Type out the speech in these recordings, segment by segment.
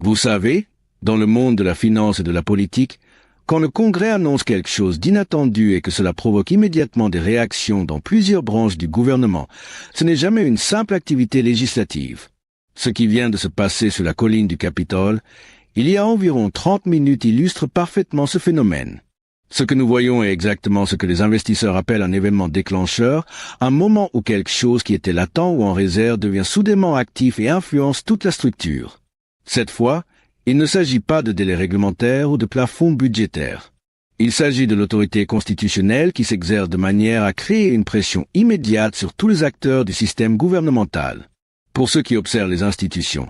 Vous savez, dans le monde de la finance et de la politique, quand le Congrès annonce quelque chose d'inattendu et que cela provoque immédiatement des réactions dans plusieurs branches du gouvernement, ce n'est jamais une simple activité législative. Ce qui vient de se passer sur la colline du Capitole, il y a environ 30 minutes illustre parfaitement ce phénomène. Ce que nous voyons est exactement ce que les investisseurs appellent un événement déclencheur, un moment où quelque chose qui était latent ou en réserve devient soudainement actif et influence toute la structure. Cette fois, il ne s'agit pas de délais réglementaires ou de plafonds budgétaires. Il s'agit de l'autorité constitutionnelle qui s'exerce de manière à créer une pression immédiate sur tous les acteurs du système gouvernemental. Pour ceux qui observent les institutions,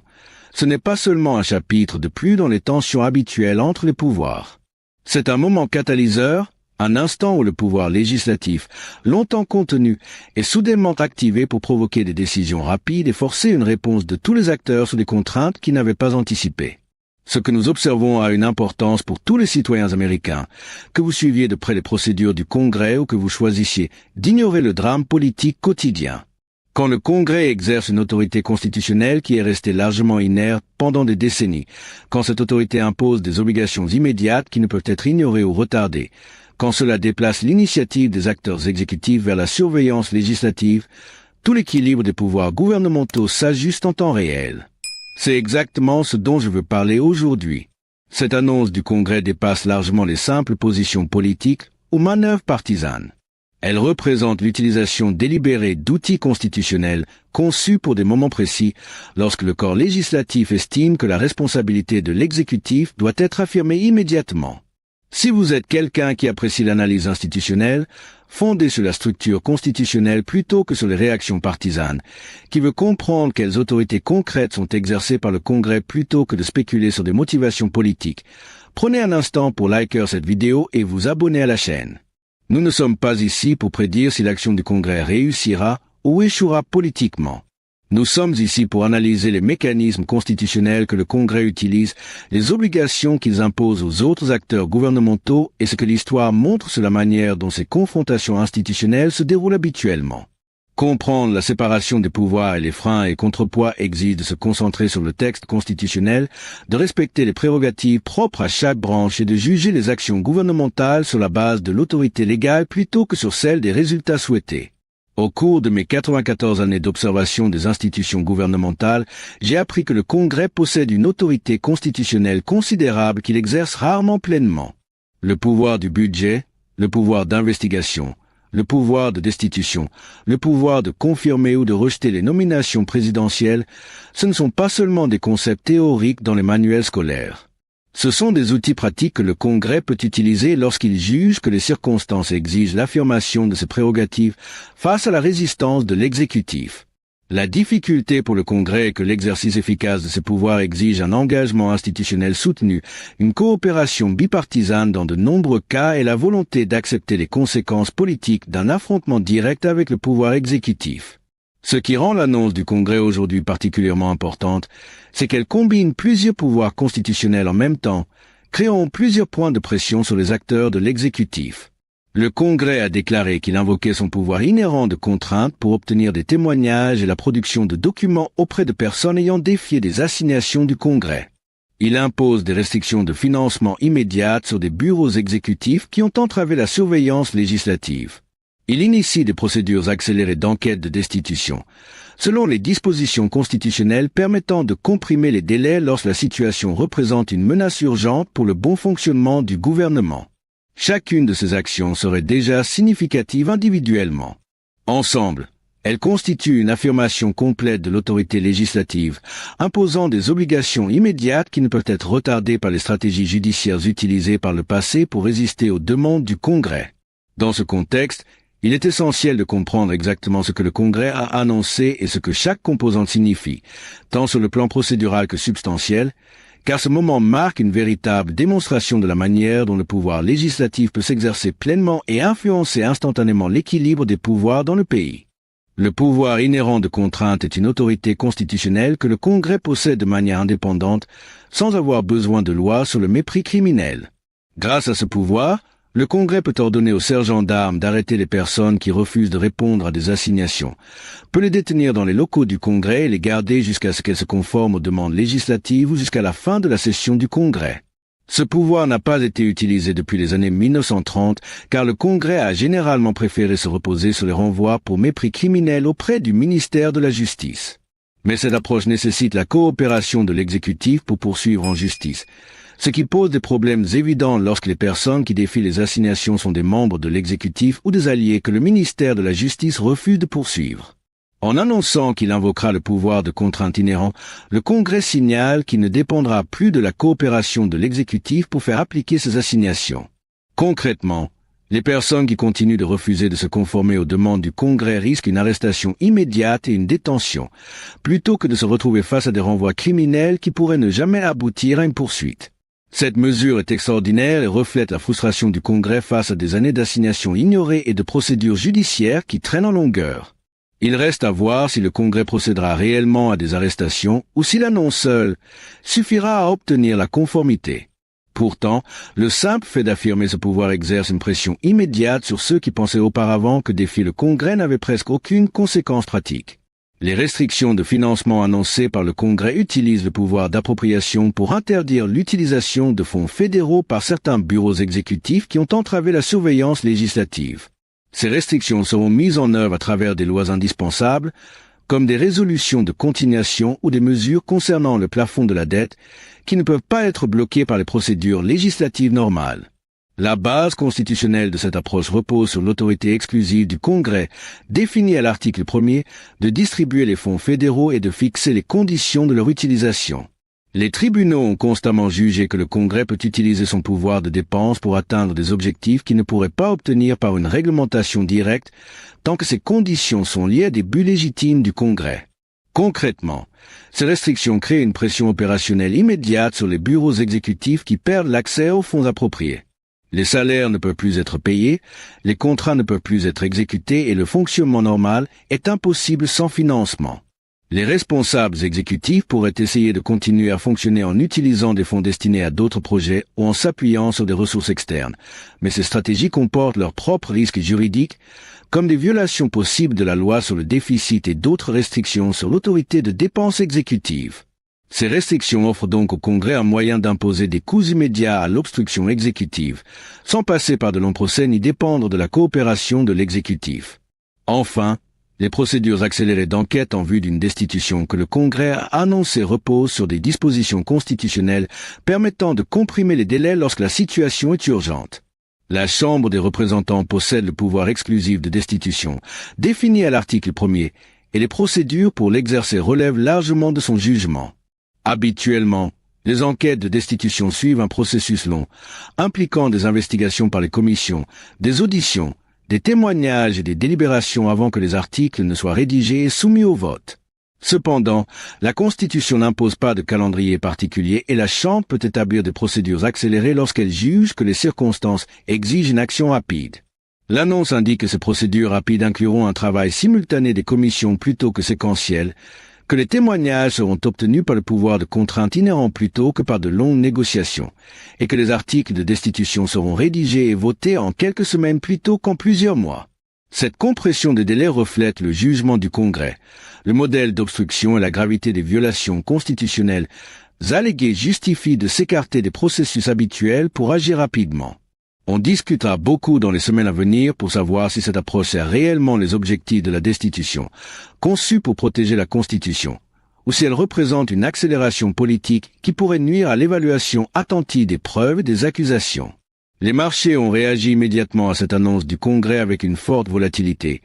ce n'est pas seulement un chapitre de plus dans les tensions habituelles entre les pouvoirs. C'est un moment catalyseur, un instant où le pouvoir législatif, longtemps contenu, est soudainement activé pour provoquer des décisions rapides et forcer une réponse de tous les acteurs sous des contraintes qu'ils n'avaient pas anticipées. Ce que nous observons a une importance pour tous les citoyens américains, que vous suiviez de près les procédures du Congrès ou que vous choisissiez d'ignorer le drame politique quotidien. Quand le Congrès exerce une autorité constitutionnelle qui est restée largement inerte pendant des décennies, quand cette autorité impose des obligations immédiates qui ne peuvent être ignorées ou retardées, quand cela déplace l'initiative des acteurs exécutifs vers la surveillance législative, tout l'équilibre des pouvoirs gouvernementaux s'ajuste en temps réel. C'est exactement ce dont je veux parler aujourd'hui. Cette annonce du Congrès dépasse largement les simples positions politiques ou manœuvres partisanes. Elle représente l'utilisation délibérée d'outils constitutionnels conçus pour des moments précis lorsque le corps législatif estime que la responsabilité de l'exécutif doit être affirmée immédiatement. Si vous êtes quelqu'un qui apprécie l'analyse institutionnelle, fondée sur la structure constitutionnelle plutôt que sur les réactions partisanes, qui veut comprendre quelles autorités concrètes sont exercées par le Congrès plutôt que de spéculer sur des motivations politiques, prenez un instant pour liker cette vidéo et vous abonner à la chaîne. Nous ne sommes pas ici pour prédire si l'action du Congrès réussira ou échouera politiquement. Nous sommes ici pour analyser les mécanismes constitutionnels que le Congrès utilise, les obligations qu'ils imposent aux autres acteurs gouvernementaux et ce que l'histoire montre sur la manière dont ces confrontations institutionnelles se déroulent habituellement. Comprendre la séparation des pouvoirs et les freins et contrepoids exige de se concentrer sur le texte constitutionnel, de respecter les prérogatives propres à chaque branche et de juger les actions gouvernementales sur la base de l'autorité légale plutôt que sur celle des résultats souhaités. Au cours de mes 94 années d'observation des institutions gouvernementales, j'ai appris que le Congrès possède une autorité constitutionnelle considérable qu'il exerce rarement pleinement. Le pouvoir du budget, le pouvoir d'investigation, le pouvoir de destitution, le pouvoir de confirmer ou de rejeter les nominations présidentielles, ce ne sont pas seulement des concepts théoriques dans les manuels scolaires. Ce sont des outils pratiques que le Congrès peut utiliser lorsqu'il juge que les circonstances exigent l'affirmation de ses prérogatives face à la résistance de l'exécutif. La difficulté pour le Congrès est que l'exercice efficace de ses pouvoirs exige un engagement institutionnel soutenu, une coopération bipartisane dans de nombreux cas et la volonté d'accepter les conséquences politiques d'un affrontement direct avec le pouvoir exécutif. Ce qui rend l'annonce du Congrès aujourd'hui particulièrement importante, c'est qu'elle combine plusieurs pouvoirs constitutionnels en même temps, créant plusieurs points de pression sur les acteurs de l'exécutif. Le Congrès a déclaré qu'il invoquait son pouvoir inhérent de contrainte pour obtenir des témoignages et la production de documents auprès de personnes ayant défié des assignations du Congrès. Il impose des restrictions de financement immédiates sur des bureaux exécutifs qui ont entravé la surveillance législative. Il initie des procédures accélérées d'enquête de destitution, selon les dispositions constitutionnelles permettant de comprimer les délais lorsque la situation représente une menace urgente pour le bon fonctionnement du gouvernement. Chacune de ces actions serait déjà significative individuellement. Ensemble, elles constituent une affirmation complète de l'autorité législative, imposant des obligations immédiates qui ne peuvent être retardées par les stratégies judiciaires utilisées par le passé pour résister aux demandes du Congrès. Dans ce contexte, il est essentiel de comprendre exactement ce que le Congrès a annoncé et ce que chaque composante signifie, tant sur le plan procédural que substantiel, car ce moment marque une véritable démonstration de la manière dont le pouvoir législatif peut s'exercer pleinement et influencer instantanément l'équilibre des pouvoirs dans le pays. Le pouvoir inhérent de contrainte est une autorité constitutionnelle que le Congrès possède de manière indépendante, sans avoir besoin de loi sur le mépris criminel. Grâce à ce pouvoir, Le Congrès peut ordonner aux sergents d'armes d'arrêter les personnes qui refusent de répondre à des assignations, peut les détenir dans les locaux du Congrès et les garder jusqu'à ce qu'elles se conforment aux demandes législatives ou jusqu'à la fin de la session du Congrès. Ce pouvoir n'a pas été utilisé depuis les années 1930 car le Congrès a généralement préféré se reposer sur les renvois pour mépris criminel auprès du ministère de la Justice. Mais cette approche nécessite la coopération de l'exécutif pour poursuivre en justice, ce qui pose des problèmes évidents lorsque les personnes qui défient les assignations sont des membres de l'exécutif ou des alliés que le ministère de la Justice refuse de poursuivre. En annonçant qu'il invoquera le pouvoir de contrainte inhérent, le Congrès signale qu'il ne dépendra plus de la coopération de l'exécutif pour faire appliquer ces assignations. Concrètement, les personnes qui continuent de refuser de se conformer aux demandes du Congrès risquent une arrestation immédiate et une détention, plutôt que de se retrouver face à des renvois criminels qui pourraient ne jamais aboutir à une poursuite. Cette mesure est extraordinaire et reflète la frustration du Congrès face à des années d'assignations ignorées et de procédures judiciaires qui traînent en longueur. Il reste à voir si le Congrès procédera réellement à des arrestations ou si l'annonce seule suffira à obtenir la conformité. Pourtant, le simple fait d'affirmer ce pouvoir exerce une pression immédiate sur ceux qui pensaient auparavant que défier le Congrès n'avait presque aucune conséquence pratique. Les restrictions de financement annoncées par le Congrès utilisent le pouvoir d'appropriation pour interdire l'utilisation de fonds fédéraux par certains bureaux exécutifs qui ont entravé la surveillance législative. Ces restrictions seront mises en œuvre à travers des lois indispensables, comme des résolutions de continuation ou des mesures concernant le plafond de la dette, qui ne peuvent pas être bloquées par les procédures législatives normales. La base constitutionnelle de cette approche repose sur l'autorité exclusive du Congrès, définie à l'article 1er, de distribuer les fonds fédéraux et de fixer les conditions de leur utilisation. Les tribunaux ont constamment jugé que le Congrès peut utiliser son pouvoir de dépense pour atteindre des objectifs qu'il ne pourrait pas obtenir par une réglementation directe, tant que ces conditions sont liées à des buts légitimes du Congrès. Concrètement, ces restrictions créent une pression opérationnelle immédiate sur les bureaux exécutifs qui perdent l'accès aux fonds appropriés. Les salaires ne peuvent plus être payés, les contrats ne peuvent plus être exécutés et le fonctionnement normal est impossible sans financement. Les responsables exécutifs pourraient essayer de continuer à fonctionner en utilisant des fonds destinés à d'autres projets ou en s'appuyant sur des ressources externes, mais ces stratégies comportent leurs propres risques juridiques, comme des violations possibles de la loi sur le déficit et d'autres restrictions sur l'autorité de dépenses exécutives. Ces restrictions offrent donc au Congrès un moyen d'imposer des coûts immédiats à l'obstruction exécutive, sans passer par de longs procès ni dépendre de la coopération de l'exécutif. Enfin, les procédures accélérées d'enquête en vue d'une destitution que le Congrès a annoncées reposent sur des dispositions constitutionnelles permettant de comprimer les délais lorsque la situation est urgente. La Chambre des représentants possède le pouvoir exclusif de destitution, défini à l'article 1er, et les procédures pour l'exercer relèvent largement de son jugement. Habituellement, les enquêtes de destitution suivent un processus long, impliquant des investigations par les commissions, des auditions, des témoignages et des délibérations avant que les articles ne soient rédigés et soumis au vote. Cependant, la Constitution n'impose pas de calendrier particulier et la Chambre peut établir des procédures accélérées lorsqu'elle juge que les circonstances exigent une action rapide. L'annonce indique que ces procédures rapides incluront un travail simultané des commissions plutôt que séquentiel, que les témoignages seront obtenus par le pouvoir de contrainte inhérent plutôt que par de longues négociations, et que les articles de destitution seront rédigés et votés en quelques semaines plutôt qu'en plusieurs mois. Cette compression des délais reflète le jugement du Congrès, le modèle d'obstruction et la gravité des violations constitutionnelles alléguées justifient de s'écarter des processus habituels pour agir rapidement. On discutera beaucoup dans les semaines à venir pour savoir si cette approche sert réellement les objectifs de la destitution, conçue pour protéger la Constitution, ou si elle représente une accélération politique qui pourrait nuire à l'évaluation attentive des preuves et des accusations. Les marchés ont réagi immédiatement à cette annonce du Congrès avec une forte volatilité,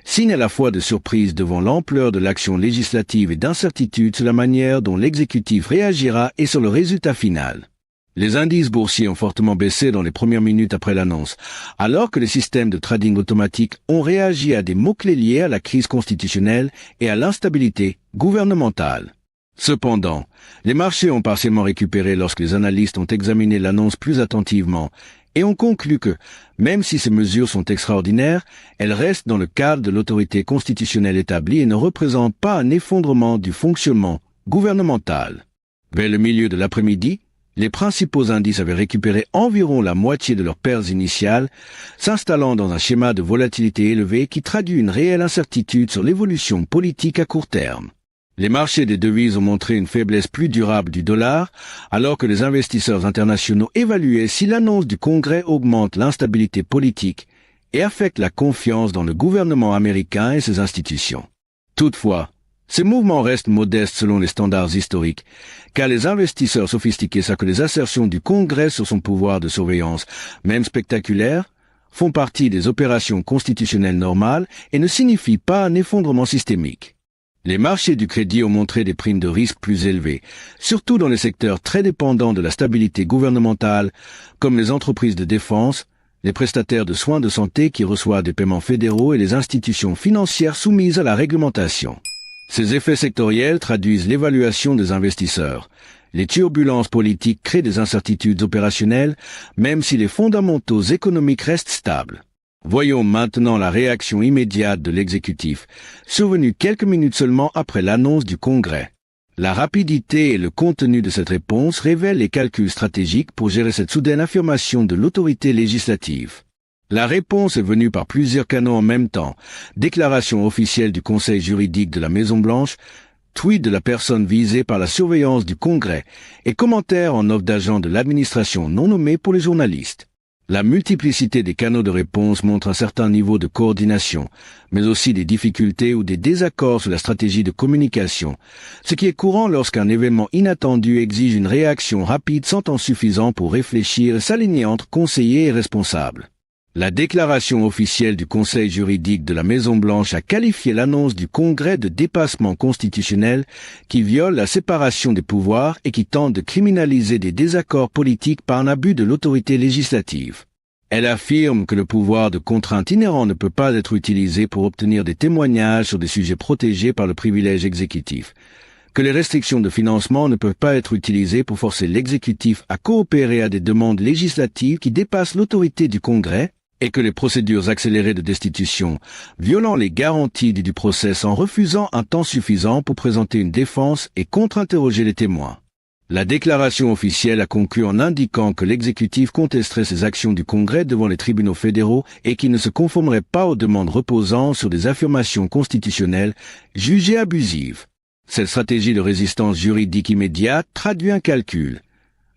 signe à la fois de surprise devant l'ampleur de l'action législative et d'incertitude sur la manière dont l'exécutif réagira et sur le résultat final. Les indices boursiers ont fortement baissé dans les premières minutes après l'annonce, alors que les systèmes de trading automatique ont réagi à des mots-clés liés à la crise constitutionnelle et à l'instabilité gouvernementale. Cependant, les marchés ont partiellement récupéré lorsque les analystes ont examiné l'annonce plus attentivement et ont conclu que, même si ces mesures sont extraordinaires, elles restent dans le cadre de l'autorité constitutionnelle établie et ne représentent pas un effondrement du fonctionnement gouvernemental. Vers le milieu de l'après-midi, Les principaux indices avaient récupéré environ la moitié de leurs pertes initiales, s'installant dans un schéma de volatilité élevée qui traduit une réelle incertitude sur l'évolution politique à court terme. Les marchés des devises ont montré une faiblesse plus durable du dollar, alors que les investisseurs internationaux évaluaient si l'annonce du Congrès augmente l'instabilité politique et affecte la confiance dans le gouvernement américain et ses institutions. Toutefois, ces mouvements restent modestes selon les standards historiques, car les investisseurs sophistiqués savent que les assertions du Congrès sur son pouvoir de surveillance, même spectaculaires, font partie des opérations constitutionnelles normales et ne signifient pas un effondrement systémique. Les marchés du crédit ont montré des primes de risque plus élevées, surtout dans les secteurs très dépendants de la stabilité gouvernementale, comme les entreprises de défense, les prestataires de soins de santé qui reçoivent des paiements fédéraux et les institutions financières soumises à la réglementation. Ces effets sectoriels traduisent l'évaluation des investisseurs. Les turbulences politiques créent des incertitudes opérationnelles, même si les fondamentaux économiques restent stables. Voyons maintenant la réaction immédiate de l'exécutif, survenue quelques minutes seulement après l'annonce du Congrès. La rapidité et le contenu de cette réponse révèlent les calculs stratégiques pour gérer cette soudaine affirmation de l'autorité législative. La réponse est venue par plusieurs canaux en même temps. Déclaration officielle du Conseil juridique de la Maison-Blanche, tweet de la personne visée par la surveillance du Congrès et commentaires en offre d'agents de l'administration non nommés pour les journalistes. La multiplicité des canaux de réponse montre un certain niveau de coordination, mais aussi des difficultés ou des désaccords sur la stratégie de communication, ce qui est courant lorsqu'un événement inattendu exige une réaction rapide sans temps suffisant pour réfléchir et s'aligner entre conseillers et responsables. La déclaration officielle du Conseil juridique de la Maison-Blanche a qualifié l'annonce du Congrès de dépassement constitutionnel qui viole la séparation des pouvoirs et qui tente de criminaliser des désaccords politiques par un abus de l'autorité législative. Elle affirme que le pouvoir de contrainte inhérent ne peut pas être utilisé pour obtenir des témoignages sur des sujets protégés par le privilège exécutif, que les restrictions de financement ne peuvent pas être utilisées pour forcer l'exécutif à coopérer à des demandes législatives qui dépassent l'autorité du Congrès, et que les procédures accélérées de destitution, violant les garanties du procès en refusant un temps suffisant pour présenter une défense et contre-interroger les témoins. La déclaration officielle a conclu en indiquant que l'exécutif contesterait ces actions du Congrès devant les tribunaux fédéraux et qu'il ne se conformerait pas aux demandes reposant sur des affirmations constitutionnelles jugées abusives. Cette stratégie de résistance juridique immédiate traduit un calcul.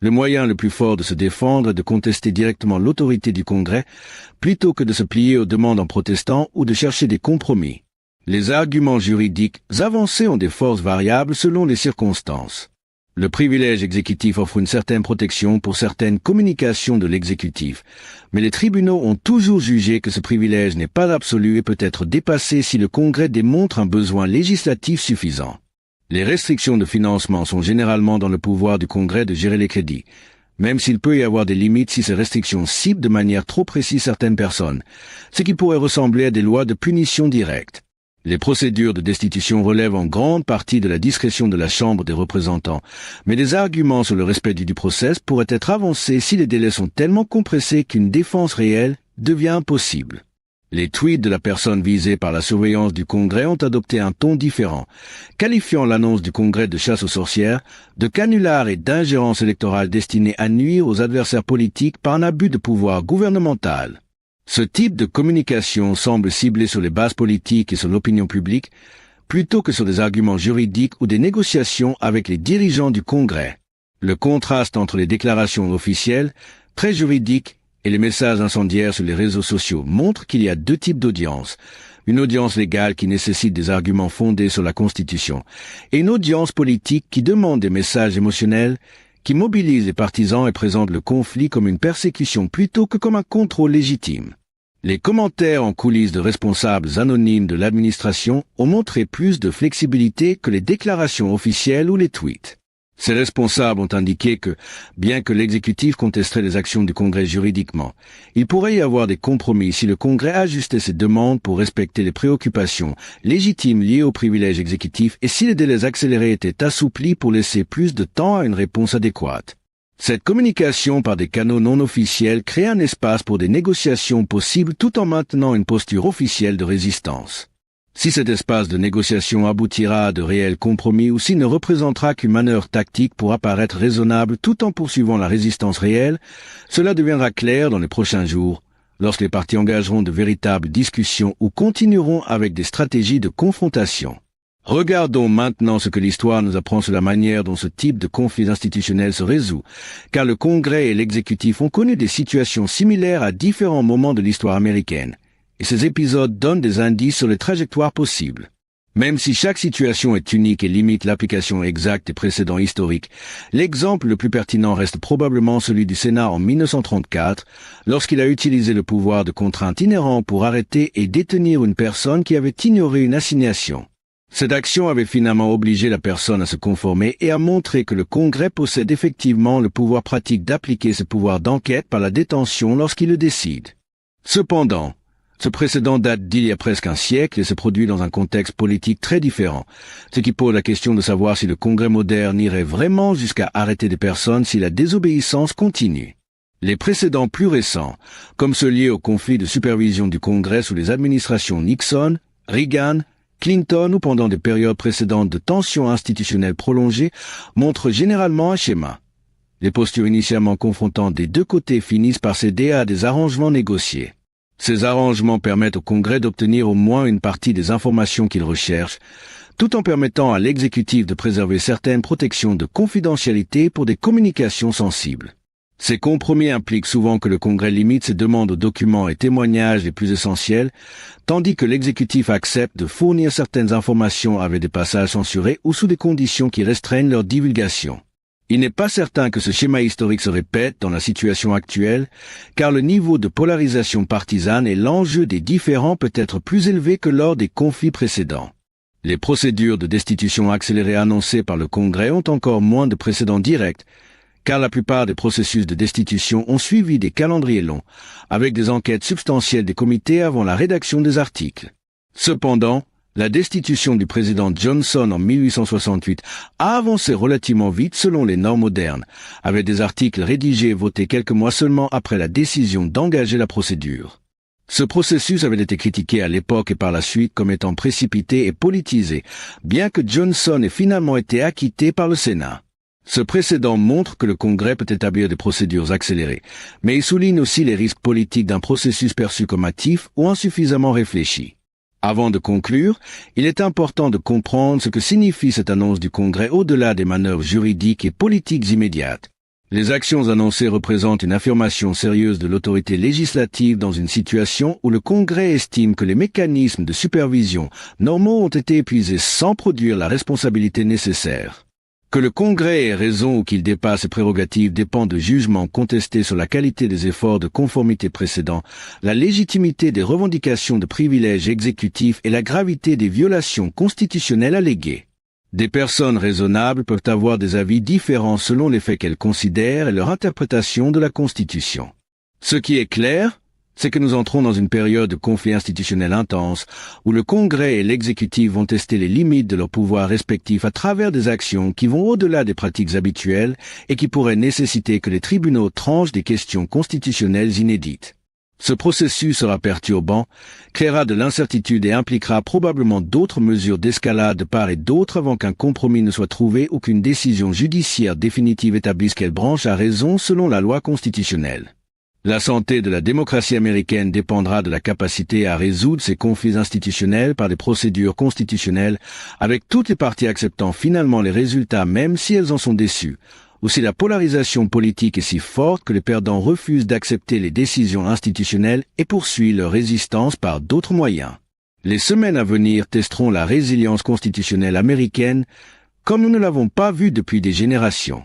Le moyen le plus fort de se défendre est de contester directement l'autorité du Congrès, plutôt que de se plier aux demandes en protestant ou de chercher des compromis. Les arguments juridiques avancés ont des forces variables selon les circonstances. Le privilège exécutif offre une certaine protection pour certaines communications de l'exécutif, mais les tribunaux ont toujours jugé que ce privilège n'est pas absolu et peut être dépassé si le Congrès démontre un besoin législatif suffisant. Les restrictions de financement sont généralement dans le pouvoir du Congrès de gérer les crédits, même s'il peut y avoir des limites si ces restrictions ciblent de manière trop précise certaines personnes, ce qui pourrait ressembler à des lois de punition directe. Les procédures de destitution relèvent en grande partie de la discrétion de la Chambre des représentants, mais des arguments sur le respect du procès pourraient être avancés si les délais sont tellement compressés qu'une défense réelle devient impossible. Les tweets de la personne visée par la surveillance du Congrès ont adopté un ton différent, qualifiant l'annonce du Congrès de chasse aux sorcières, de canular et d'ingérence électorale destinée à nuire aux adversaires politiques par un abus de pouvoir gouvernemental. Ce type de communication semble ciblé sur les bases politiques et sur l'opinion publique, plutôt que sur des arguments juridiques ou des négociations avec les dirigeants du Congrès. Le contraste entre les déclarations officielles, très juridiques, et les messages incendiaires sur les réseaux sociaux montrent qu'il y a deux types d'audience. Une audience légale qui nécessite des arguments fondés sur la Constitution et une audience politique qui demande des messages émotionnels qui mobilisent les partisans et présentent le conflit comme une persécution plutôt que comme un contrôle légitime. Les commentaires en coulisses de responsables anonymes de l'administration ont montré plus de flexibilité que les déclarations officielles ou les tweets. Ces responsables ont indiqué que, bien que l'exécutif contesterait les actions du Congrès juridiquement, il pourrait y avoir des compromis si le Congrès ajustait ses demandes pour respecter les préoccupations légitimes liées au privilège exécutif et si les délais accélérés étaient assouplis pour laisser plus de temps à une réponse adéquate. Cette communication par des canaux non officiels crée un espace pour des négociations possibles tout en maintenant une posture officielle de résistance. Si cet espace de négociation aboutira à de réels compromis ou s'il ne représentera qu'une manœuvre tactique pour apparaître raisonnable tout en poursuivant la résistance réelle, cela deviendra clair dans les prochains jours, lorsque les partis engageront de véritables discussions ou continueront avec des stratégies de confrontation. Regardons maintenant ce que l'histoire nous apprend sur la manière dont ce type de conflit institutionnel se résout, car le Congrès et l'exécutif ont connu des situations similaires à différents moments de l'histoire américaine, et ces épisodes donnent des indices sur les trajectoires possibles. Même si chaque situation est unique et limite l'application exacte des précédents historiques, l'exemple le plus pertinent reste probablement celui du Sénat en 1934, lorsqu'il a utilisé le pouvoir de contrainte inhérent pour arrêter et détenir une personne qui avait ignoré une assignation. Cette action avait finalement obligé la personne à se conformer et a montré que le Congrès possède effectivement le pouvoir pratique d'appliquer ce pouvoir d'enquête par la détention lorsqu'il le décide. Cependant, ce précédent date d'il y a presque un siècle et se produit dans un contexte politique très différent, ce qui pose la question de savoir si le Congrès moderne irait vraiment jusqu'à arrêter des personnes si la désobéissance continue. Les précédents plus récents, comme ceux liés au conflit de supervision du Congrès sous les administrations Nixon, Reagan, Clinton ou pendant des périodes précédentes de tensions institutionnelles prolongées, montrent généralement un schéma. Les postures initialement confrontantes des deux côtés finissent par céder à des arrangements négociés. Ces arrangements permettent au Congrès d'obtenir au moins une partie des informations qu'il recherche, tout en permettant à l'exécutif de préserver certaines protections de confidentialité pour des communications sensibles. Ces compromis impliquent souvent que le Congrès limite ses demandes aux documents et témoignages les plus essentiels, tandis que l'exécutif accepte de fournir certaines informations avec des passages censurés ou sous des conditions qui restreignent leur divulgation. Il n'est pas certain que ce schéma historique se répète dans la situation actuelle, car le niveau de polarisation partisane et l'enjeu des différends peut être plus élevé que lors des conflits précédents. Les procédures de destitution accélérée annoncées par le Congrès ont encore moins de précédents directs, car la plupart des processus de destitution ont suivi des calendriers longs, avec des enquêtes substantielles des comités avant la rédaction des articles. Cependant, la destitution du président Johnson en 1868 a avancé relativement vite selon les normes modernes, avec des articles rédigés et votés quelques mois seulement après la décision d'engager la procédure. Ce processus avait été critiqué à l'époque et par la suite comme étant précipité et politisé, bien que Johnson ait finalement été acquitté par le Sénat. Ce précédent montre que le Congrès peut établir des procédures accélérées, mais il souligne aussi les risques politiques d'un processus perçu comme hâtif ou insuffisamment réfléchi. Avant de conclure, il est important de comprendre ce que signifie cette annonce du Congrès au-delà des manœuvres juridiques et politiques immédiates. Les actions annoncées représentent une affirmation sérieuse de l'autorité législative dans une situation où le Congrès estime que les mécanismes de supervision normaux ont été épuisés sans produire la responsabilité nécessaire. Que le Congrès ait raison ou qu'il dépasse ses prérogatives dépend de jugements contestés sur la qualité des efforts de conformité précédents, la légitimité des revendications de privilèges exécutifs et la gravité des violations constitutionnelles alléguées. Des personnes raisonnables peuvent avoir des avis différents selon les faits qu'elles considèrent et leur interprétation de la Constitution. Ce qui est clair, c'est que nous entrons dans une période de conflit institutionnel intense, où le Congrès et l'exécutif vont tester les limites de leurs pouvoirs respectifs à travers des actions qui vont au-delà des pratiques habituelles et qui pourraient nécessiter que les tribunaux tranchent des questions constitutionnelles inédites. Ce processus sera perturbant, créera de l'incertitude et impliquera probablement d'autres mesures d'escalade de part et d'autre avant qu'un compromis ne soit trouvé ou qu'une décision judiciaire définitive établisse quelle branche a raison selon la loi constitutionnelle. La santé de la démocratie américaine dépendra de la capacité à résoudre ces conflits institutionnels par des procédures constitutionnelles, avec toutes les parties acceptant finalement les résultats même si elles en sont déçues, ou si la polarisation politique est si forte que les perdants refusent d'accepter les décisions institutionnelles et poursuivent leur résistance par d'autres moyens. Les semaines à venir testeront la résilience constitutionnelle américaine comme nous ne l'avons pas vu depuis des générations.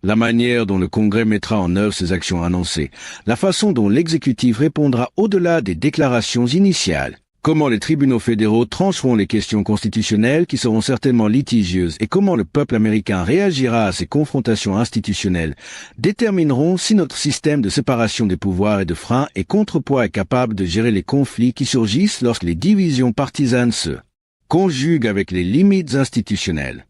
La manière dont le Congrès mettra en œuvre ses actions annoncées, la façon dont l'exécutif répondra au-delà des déclarations initiales, comment les tribunaux fédéraux trancheront les questions constitutionnelles qui seront certainement litigieuses et comment le peuple américain réagira à ces confrontations institutionnelles détermineront si notre système de séparation des pouvoirs et de frein et contrepoids est capable de gérer les conflits qui surgissent lorsque les divisions partisanes se conjuguent avec les limites institutionnelles.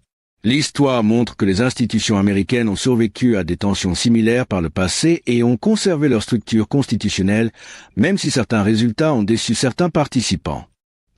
L'histoire montre que les institutions américaines ont survécu à des tensions similaires par le passé et ont conservé leur structure constitutionnelle, même si certains résultats ont déçu certains participants.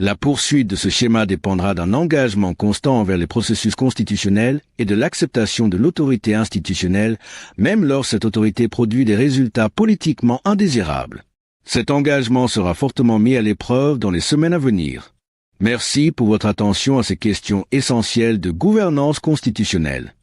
La poursuite de ce schéma dépendra d'un engagement constant envers les processus constitutionnels et de l'acceptation de l'autorité institutionnelle, même lorsque cette autorité produit des résultats politiquement indésirables. Cet engagement sera fortement mis à l'épreuve dans les semaines à venir. Merci pour votre attention à ces questions essentielles de gouvernance constitutionnelle.